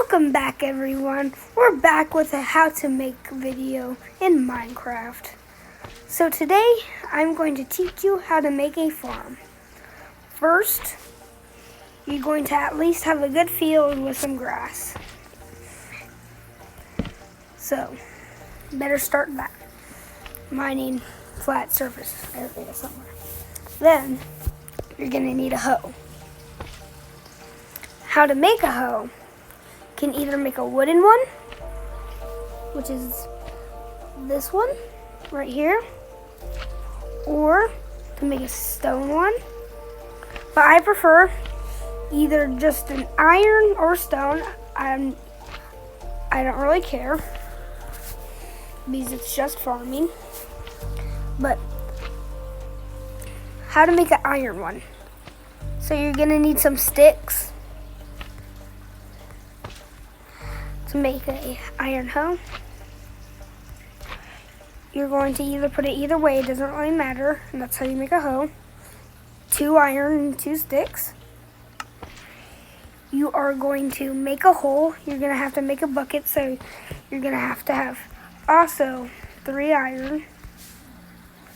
Welcome back, everyone. We're back with a how to make video in Minecraft. So today I'm going to teach you how to make a farm. First, you're going to at least have a good field with some grass. So, better start that. Mining flat surface area somewhere. Then, you're going to need a hoe. How to make a hoe. Can either make a wooden one, which is this one right here, or to make a stone one. But I prefer either just an iron or stone. I don't really care because it's just farming. But how to make an iron one. So you're gonna need some sticks to make a iron hoe. You're going to either put it either way, it doesn't really matter, and that's how you make a hoe. 2 iron and 2 sticks. You are going to make a hole. You're going to have to make a bucket, so you're going to have also 3 iron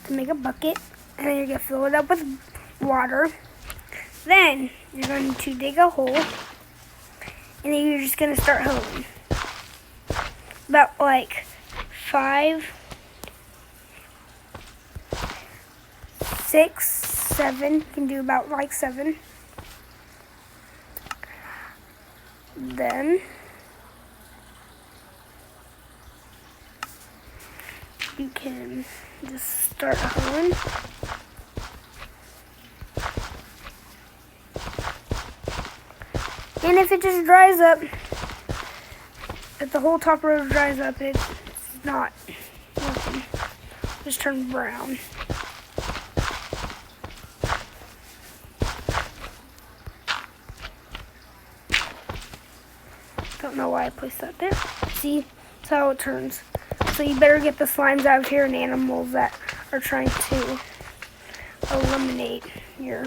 to make a bucket, and then you're going to fill it up with water. Then you're going to dig a hole, and then you're just going to start hoeing. About like 5, 6, 7. You can do about like 7. Then you can just start hoeing. And if it just dries up, if the whole top row dries up, it's not nothing. Just turn brown. Don't know why I placed that there. See, that's how it turns. So you better get the slimes out of here and animals that are trying to eliminate your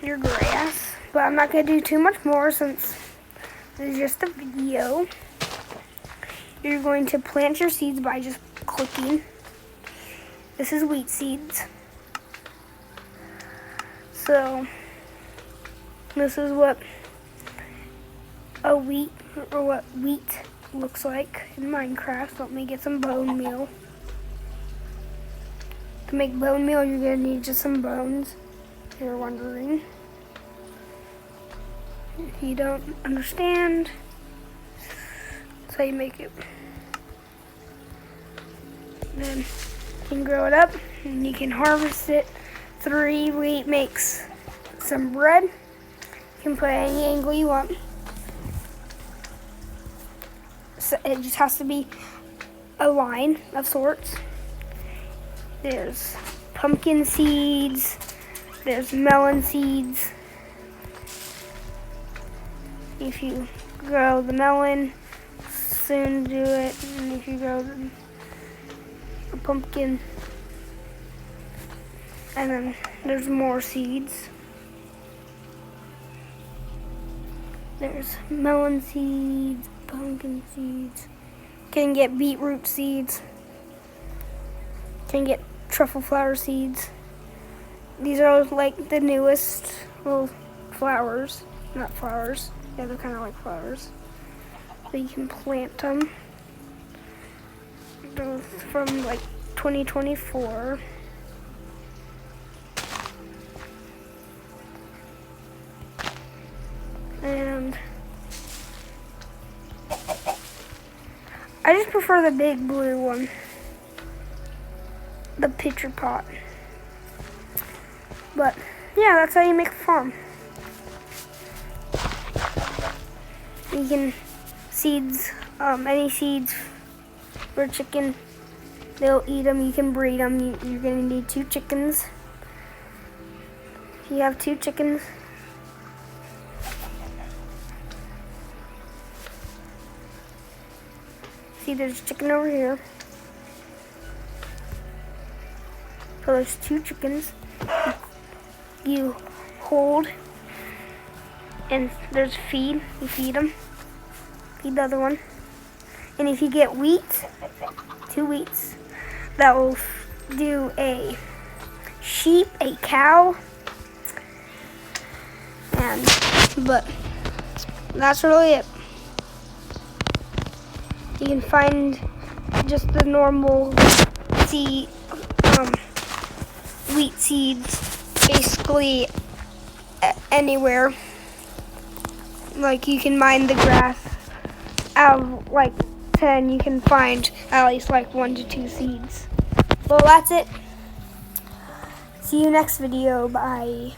grass. But I'm not going to do too much more since this is just a video. You're going to plant your seeds by just clicking. This is wheat seeds. So this is what wheat looks like in Minecraft. Let me get some bone meal. To make bone meal, you're going to need just some bones, if you're wondering. If you don't understand, that's how you make it. Then you can grow it up and you can harvest it. 3 wheat makes some bread. You can put any angle you want. So it just has to be a line of sorts. There's pumpkin seeds, there's melon seeds. If you grow the melon, soon do it. And if you grow the pumpkin, and then there's more seeds. There's melon seeds, pumpkin seeds. Can get beetroot seeds. Can get truffle flower seeds. These are like the newest little flowers, not flowers. Yeah, they're kind of like flowers. So you can plant them. Those from like 2024. And I just prefer the big blue one. The pitcher pot. But yeah, that's how you make a farm. You can seeds, any seeds for chicken, they'll eat them. You can breed them. You're gonna need 2 chickens. If you have 2 chickens, see, there's a chicken over here. So there's 2 chickens. You hold And there's feed. You feed them. Feed the other one. And if you get wheat, 2 wheats, that will do a sheep, a cow, but that's really it. You can find just the normal wheat seeds basically anywhere. Like you can mine the grass out of like 10, you can find at least like 1 to 2 seeds. Well, that's it. See you next video. Bye.